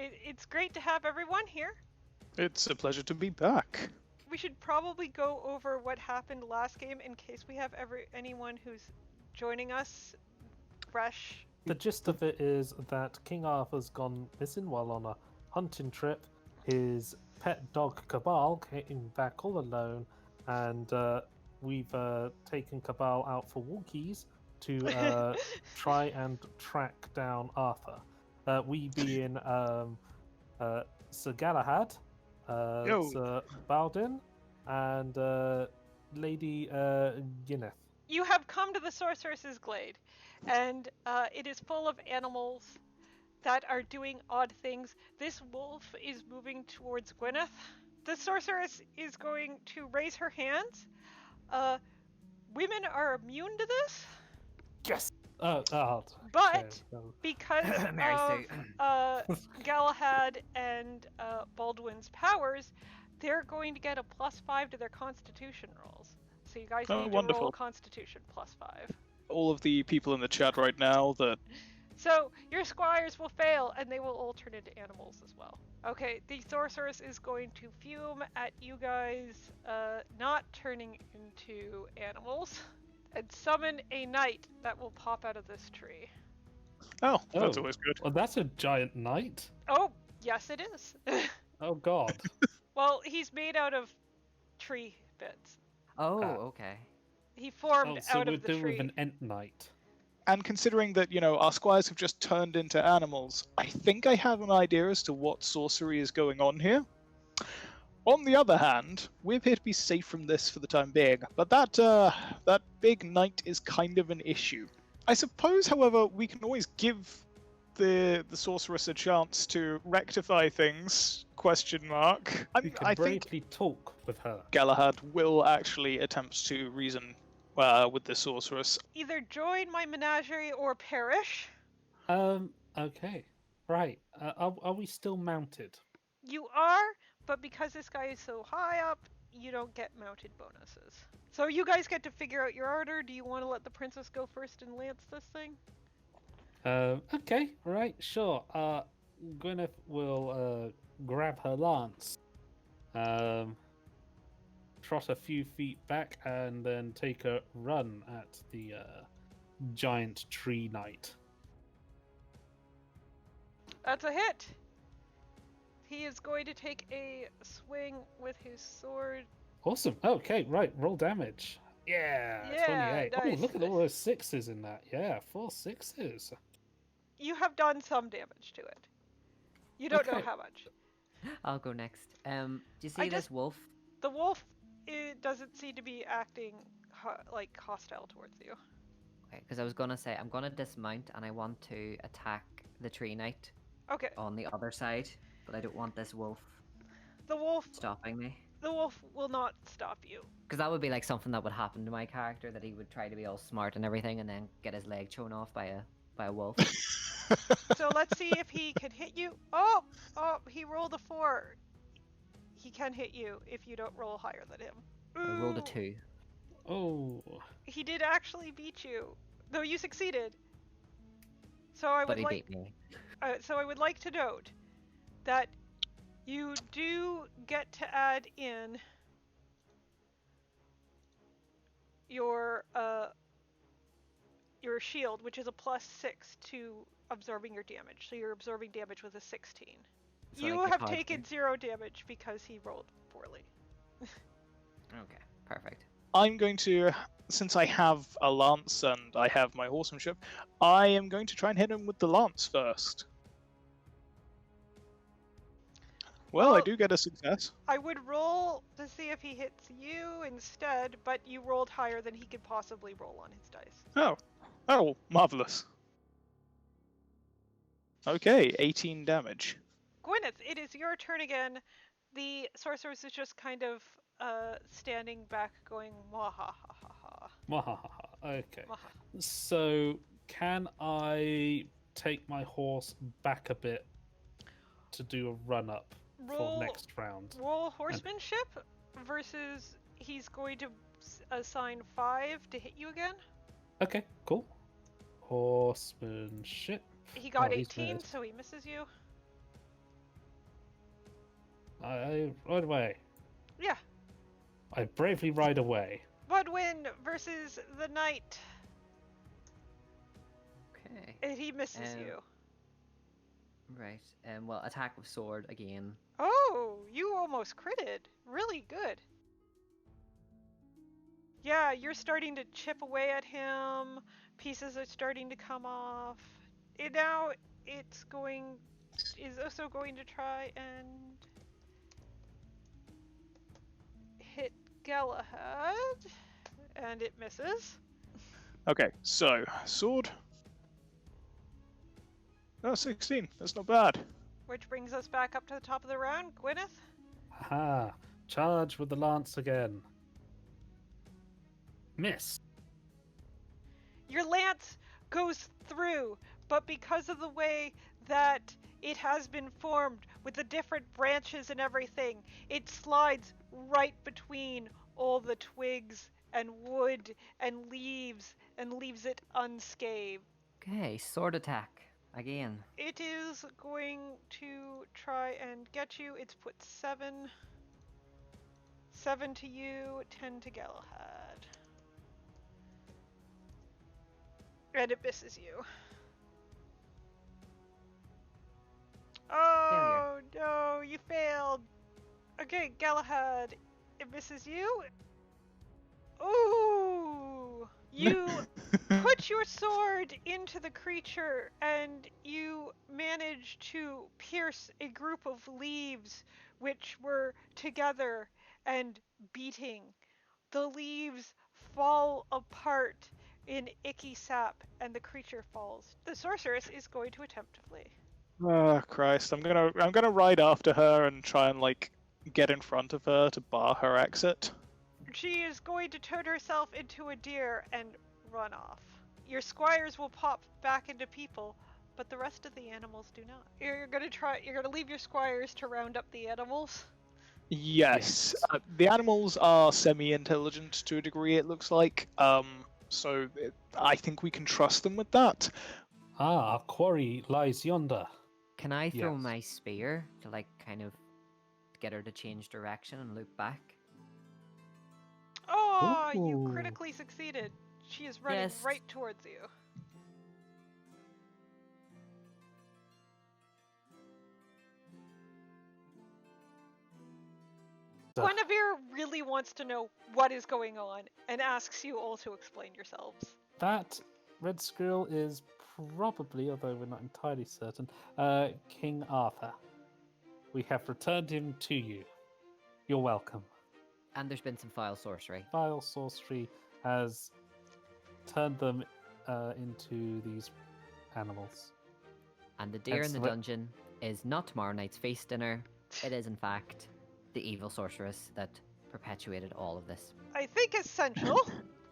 It's great to have everyone here. It's a pleasure to be back. We should probably go over what happened last game in case we have anyone who's joining us fresh. The gist of it is that King Arthur's gone missing while on a hunting trip. His pet dog Cabal came back all alone, and we've taken Cabal out for walkies to try and track down Arthur. We being Sir Galahad, Sir Baldin, and Lady Gyneth. You have come to the Sorceress's Glade, and it is full of animals that are doing odd things. This wolf is moving towards Gyneth. The Sorceress is going to raise her hands. Women are immune to this. Yes! But because of Galahad and Baldwin's powers, they're going to get a +5 to their Constitution rolls. So you guys need to roll Constitution +5. All of the people in the chat right now that... So your squires will fail, and they will all turn into animals as well. Okay, the Sorceress is going to fume at you guys not turning into animals, and summon a knight that will pop out of this tree. Oh, that's always good. Well, that's a giant knight. Oh, yes it is. Oh god. Well, he's made out of tree bits. Oh, okay. He formed so out of the tree. we're dealing with an ent knight. And considering that, our squires have just turned into animals, I think I have an idea as to what sorcery is going on here. On the other hand, we appear to be safe from this for the time being, but that big knight is kind of an issue. I suppose, however, we can always give the sorceress a chance to rectify things, ? You can bravely talk with her. Galahad will actually attempt to reason with the sorceress. Either join my menagerie or perish. Okay. Right. Are we still mounted? You are, but because this guy is so high up, you don't get mounted bonuses. So you guys get to figure out your order. Do you want to let the princess go first and lance this thing? Okay. Right. Sure. Gyneth will grab her lance, trot a few feet back, and then take a run at the giant tree knight. That's a hit! He is going to take a swing with his sword. Awesome. Okay, right. Roll damage. Yeah, 28. Nice. Oh, look at all those sixes in that. Yeah, 4 sixes. You have done some damage to it. You don't know how much. I'll go next. Do you see this wolf? The wolf doesn't seem to be acting hostile towards you. Okay, because I was gonna say I'm gonna dismount and I want to attack the tree knight. Okay. On the other side, but I don't want this wolf. Stopping me. The wolf will not stop you. Because that would be like something that would happen to my character, that he would try to be all smart and everything, and then get his leg chown off by a wolf. So let's see if he can hit you. Oh, he rolled a 4. He can hit you if you don't roll higher than him. Ooh. I rolled a 2. Oh. He did actually beat you, though you succeeded. So I would beat me. So I would like to note that you do get to add in your shield, which is a +6 to absorbing your damage. So you're absorbing damage with a 16. So you have taken 0 damage because he rolled poorly. Okay, perfect. I'm going to, since I have a lance and I have my horsemanship, I am going to try and hit him with the lance first. Well, I do get a success. I would roll to see if he hits you instead, but you rolled higher than he could possibly roll on his dice. Oh, marvelous. Okay, 18 damage. Gyneth, it is your turn again. The sorceress is just kind of standing back going, mwahahaha. Mwahaha, okay. So, can I take my horse back a bit to do a run-up for next round? Roll horsemanship versus he's going to assign 5 to hit you again. Okay, cool. Horsemanship. He got 18, so he misses you. I ride away. Yeah. I bravely ride away. Budwin versus the knight. Okay. And he misses you. Right. Well, attack with sword again. Oh, you almost critted. Really good. Yeah, you're starting to chip away at him. Pieces are starting to come off. Now it's is also going to try and hit Galahad, and it misses. Okay, so sword. Oh, 16. That's not bad. Which brings us back up to the top of the round. Gyneth? Ha! Charge with the lance again. Miss. Your lance goes through, but because of the way that it has been formed with the different branches and everything, it slides right between all the twigs and wood and leaves and leaves it unscathed. Okay, sword attack again. It is going to try and get you. It's put 7 to you, 10 to Galahad. And it misses you. Oh, no, you failed. Okay, Galahad, it misses you. Ooh! You put your sword into the creature and you manage to pierce a group of leaves which were together and beating. The leaves fall apart in icky sap and the creature falls. The sorceress is going to attempt to flee. Oh Christ! I'm gonna ride after her and try and like get in front of her to bar her exit. She is going to turn herself into a deer and run off. Your squires will pop back into people, but the rest of the animals do not. You're gonna leave your squires to round up the animals? Yes. The animals are semi-intelligent to a degree, it looks like. So I think we can trust them with that. Ah, our quarry lies yonder. Can I throw Yes. my spear to like kind of get her to change direction and loop back? Oh, you Ooh. critically succeeded. She is running Yes. right towards you. Guinevere really wants to know what is going on and asks you all to explain yourselves. That red squirrel is probably, although we're not entirely certain, King Arthur. We have returned him to you. You're welcome. And there's been some foul sorcery. Vile sorcery has turned them into these animals. And the deer in the Excellent. dungeon is not tomorrow night's feast dinner. It is, in fact, the evil sorceress that perpetuated all of this. I think essential,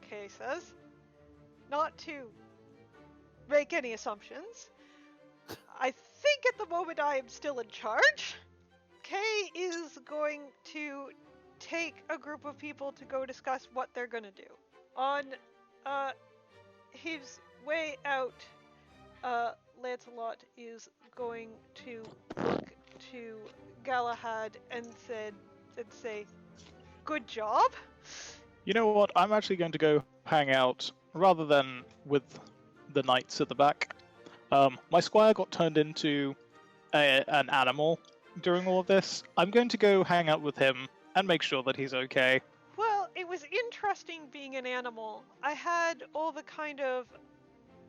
Kay says, not to make any assumptions. I think at the moment I am still in charge. Kay is going to take a group of people to go discuss what they're gonna do. On his way out, Lancelot is going to look to Galahad and say, "Good job." You know what? I'm actually going to go hang out rather than with the knights at the back. My squire got turned into an animal during all of this. I'm going to go hang out with him and make sure that he's okay. Well, it was interesting being an animal. I had all the kind of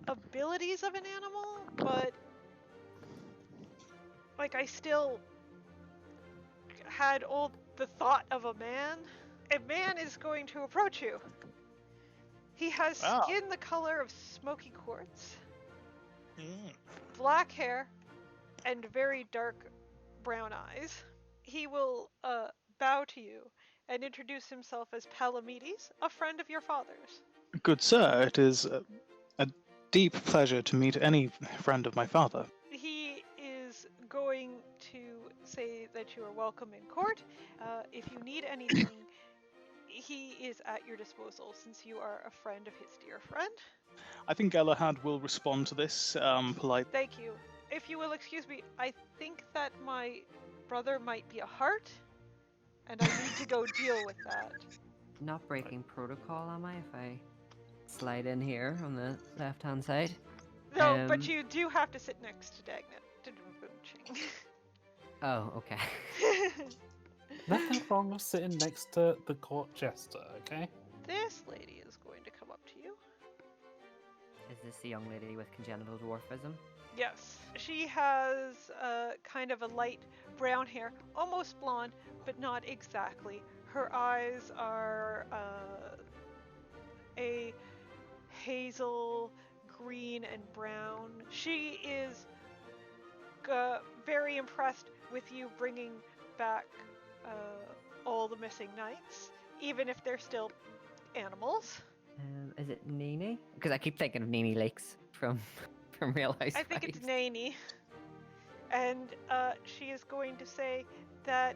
abilities of an animal, but like I still had all the thought of a man. A man is going to approach you. He has Wow. skin the color of smoky quartz, Mm. black hair, and very dark brown eyes. He will bow to you and introduce himself as Palamedes, a friend of your father's. Good sir, it is a deep pleasure to meet any friend of my father. He is going to say that you are welcome in court. If you need anything, he is at your disposal since you are a friend of his dear friend. I think Galahad will respond to this politely. Thank you. If you will excuse me, I think that my brother might be a heart, and I need to go deal with that. Not breaking protocol, am I? If I slide in here on the left-hand side. No, but you do have to sit next to Dagnet. Oh, okay. Nothing wrong with sitting next to the court jester, okay? This lady is going to come up to you. Is this the young lady with congenital dwarfism? Yes. She has kind of a light brown hair, almost blonde, but not exactly. Her eyes are a hazel, green, and brown. She is very impressed with you bringing back all the missing knights, even if they're still animals. Is it Nene? Because I keep thinking of Nene Lakes from Real Housewives. I think it's Nene. And she is going to say that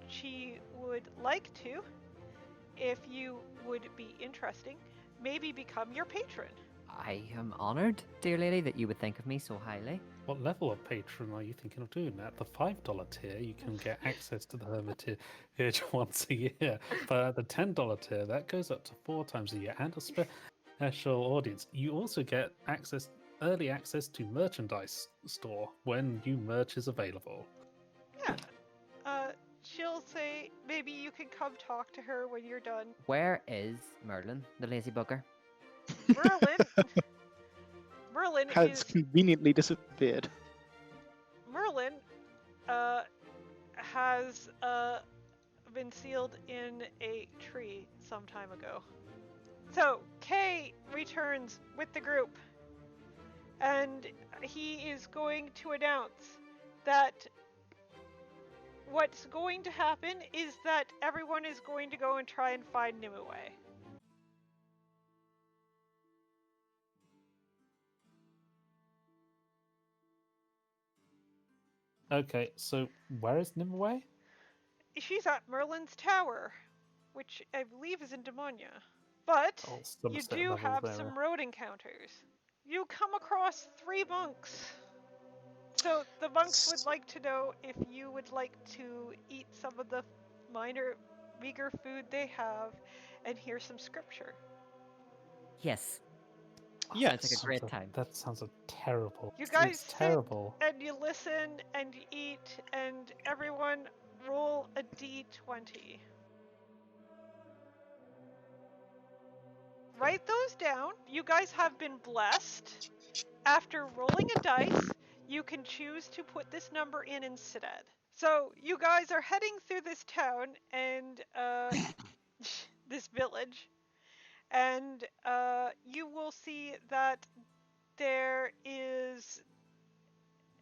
she would like to, if you would be interesting, maybe become your patron. I am honoured, dear lady, that you would think of me so highly. What level of patron are you thinking of doing? At the $5 tier, you can get access to the Hermitage once a year. But at the $10 tier, that goes up to 4 times a year and a special audience. You also get early access to merchandise store when new merch is available. Yeah. She'll say maybe you can come talk to her when you're done. Where is Merlin, the lazy bugger? Merlin Has conveniently disappeared. Merlin has been sealed in a tree some time ago. So Kay returns with the group, and he is going to announce that what's going to happen is that everyone is going to go and try and find Nimroway. Okay, so where is Nimroway? She's at Merlin's tower, which I believe is in Demonia. But you do have some road encounters. You come across 3 monks. So the monks would like to know if you would like to eat some of the meager food they have and hear some scripture. Yes. Oh, Yes. sounds like a great time. That sounds terrible. You guys it's terrible. sit and you listen and you eat, and everyone roll a d20. Write those down. You guys have been blessed. After rolling a dice, you can choose to put this number in instead. So you guys are heading through this town and this village, and you will see that there is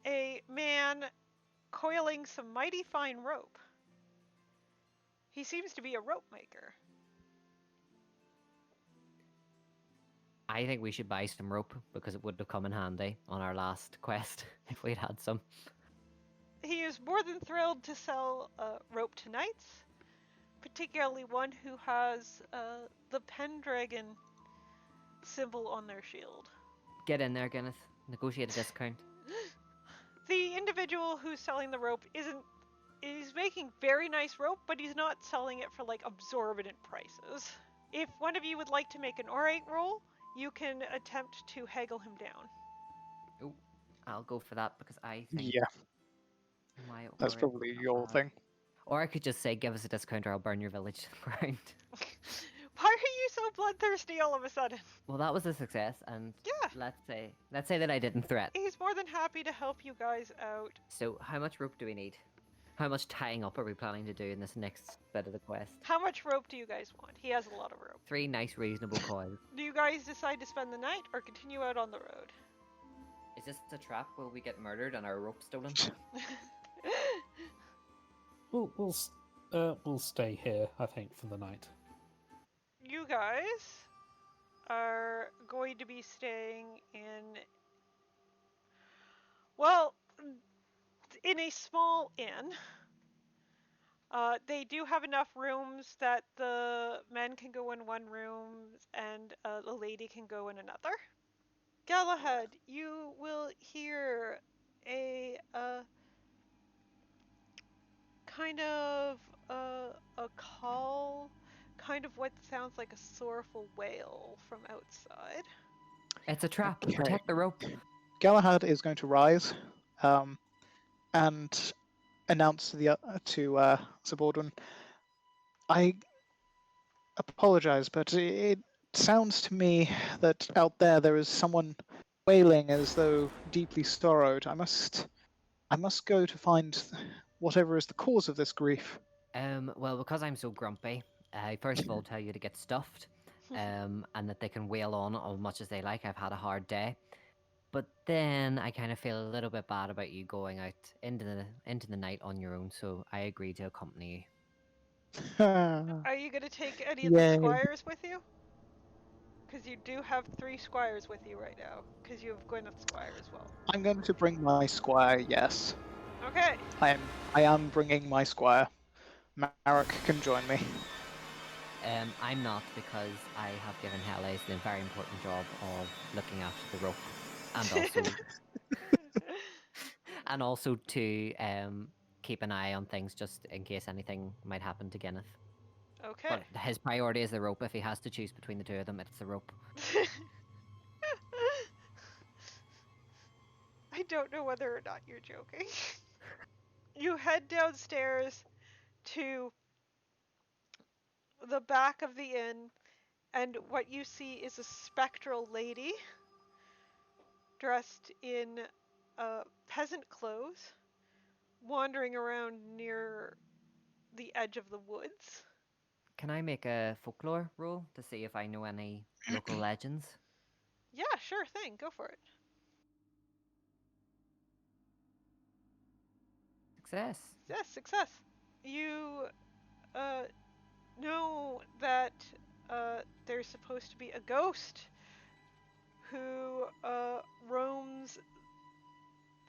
a man coiling some mighty fine rope. He seems to be a rope maker. I think we should buy some rope because it would have come in handy on our last quest if we'd had some. He is more than thrilled to sell rope to knights, particularly one who has the Pendragon symbol on their shield. Get in there, Gyneth. Negotiate a discount. The individual who's selling the rope is making very nice rope, but he's not selling it for like exorbitant prices. If one of you would like to make an orate roll, you can attempt to haggle him down. Oh, I'll go for that because I think Yeah, my that's orate probably will your have- thing. Or I could just say, give us a discount or I'll burn your village ground. Why are you so bloodthirsty all of a sudden? Well, that was a success, and Yeah. let's say that I didn't threat. He's more than happy to help you guys out. So, how much rope do we need? How much tying up are we planning to do in this next bit of the quest? How much rope do you guys want? He has a lot of rope. 3 nice, reasonable coils. Do you guys decide to spend the night or continue out on the road? Is this a trap? Will we get murdered and our rope stolen? We'll stay here, I think, for the night. You guys are going to be staying in a small inn. They do have enough rooms that the men can go in one room and the lady can go in another. Galahad, you will hear a kind of a call, kind of what sounds like a sorrowful wail from outside. It's a trap. Okay. Protect the rope. Galahad is going to rise and announce to Subordinate, I apologize, but it sounds to me that out there is someone wailing as though deeply sorrowed. I must go to find whatever is the cause of this grief. Well, because I'm so grumpy, I first of all tell you to get stuffed, and that they can wail on as much as they like. I've had a hard day. But then I kind of feel a little bit bad about you going out into the night on your own, so I agree to accompany you. Are you going to take any of the Yay. squires with you? Because you do have 3 squires with you right now, because you have Gyneth's squire as well. I'm going to bring my squire, yes. Okay. I am bringing my squire. Marek can join me. I'm not, because I have given Helles the very important job of looking after the rope, and also to keep an eye on things just in case anything might happen to Gyneth. Okay. But his priority is the rope. If he has to choose between the two of them, it's the rope. I don't know whether or not you're joking. You head downstairs to the back of the inn, and what you see is a spectral lady dressed in peasant clothes, wandering around near the edge of the woods. Can I make a folklore roll to see if I know any local legends? Yeah, sure thing. Go for it. Success. Yes, success. You know that there's supposed to be a ghost who roams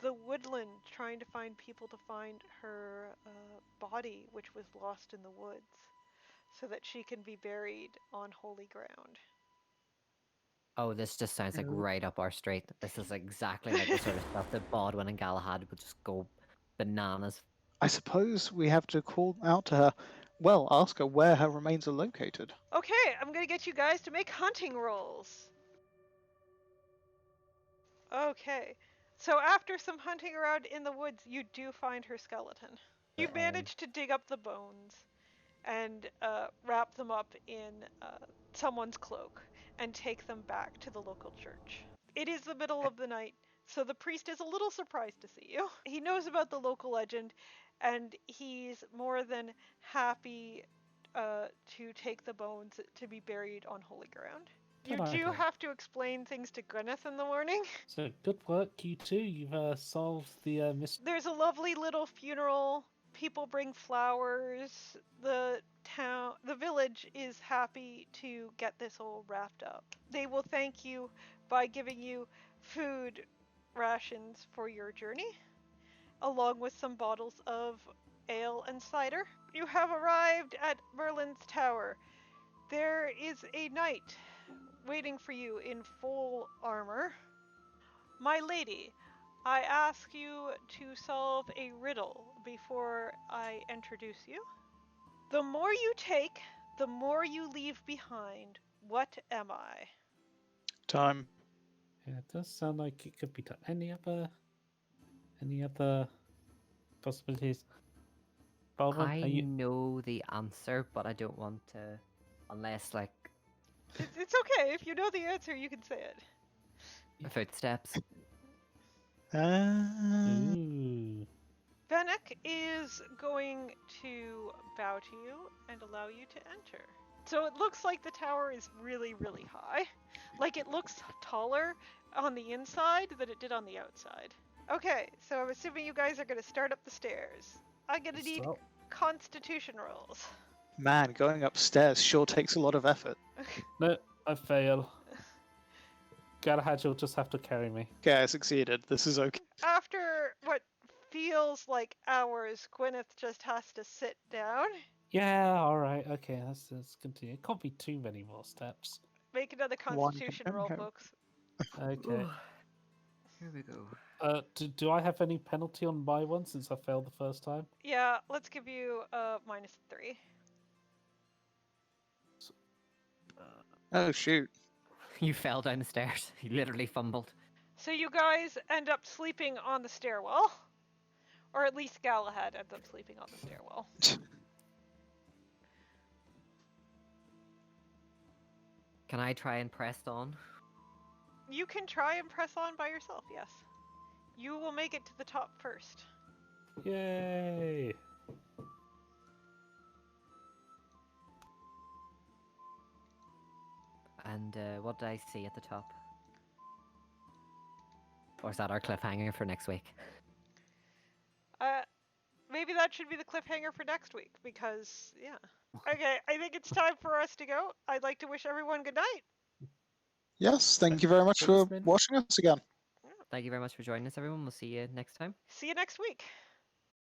the woodland trying to find people to find her body, which was lost in the woods, so that she can be buried on holy ground. Oh, this just sounds like right up our street. This is exactly like the sort of stuff that Bodwin and Galahad would just go bananas. I suppose we have to call out to her. Well, ask her where her remains are located. Okay, I'm gonna get you guys to make hunting rolls. Okay, so after some hunting around in the woods, you do find her skeleton. You manage to dig up the bones and wrap them up in someone's cloak and take them back to the local church. It is the middle of the night, so the priest is a little surprised to see you. He knows about the local legend, and he's more than happy to take the bones to be buried on holy ground. You do have to explain things to Gyneth in the morning. So good work, you two. You've solved the mystery. There's a lovely little funeral. People bring flowers. The village is happy to get this all wrapped up. They will thank you by giving you food rations for your journey, along with some bottles of ale and cider. You have arrived at Merlin's Tower. There is a knight waiting for you in full armor. My lady, I ask you to solve a riddle before I introduce you. The more you take, the more you leave behind. What am I? Time. Yeah, it does sound like it could be any other possibilities. Balvin, I know the answer, but I don't want to, unless like It's okay. If you know the answer, you can say it. footsteps. Ooh. Fennec is going to bow to you and allow you to enter. So it looks like the tower is really, really high. Like it looks taller on the inside than it did on the outside. Okay, so I'm assuming you guys are going to start up the stairs. I'm going to need constitution rolls. Man, going upstairs sure takes a lot of effort. No, I fail. Galahad, you'll just have to carry me. Okay, I succeeded. This is okay. After what feels like hours, Gyneth just has to sit down. Yeah, alright, okay, let's continue. It can't be too many more steps. Make another constitution roll, folks. Okay. Here we go. Do I have any penalty on my one since I failed the first time? Yeah, let's give you -3. Oh shoot. You fell down the stairs. You literally fumbled. So you guys end up sleeping on the stairwell. Or at least Galahad ends up sleeping on the stairwell. Can I try and press on? You can try and press on by yourself, yes. You will make it to the top first. Yay! And what did I see at the top? Or is that our cliffhanger for next week? Maybe that should be the cliffhanger for next week, because, yeah. Okay, I think it's time for us to go. I'd like to wish everyone good night. Yes, thank you very much for watching us again. Thank you very much for joining us, everyone. We'll see you next time. See you next week.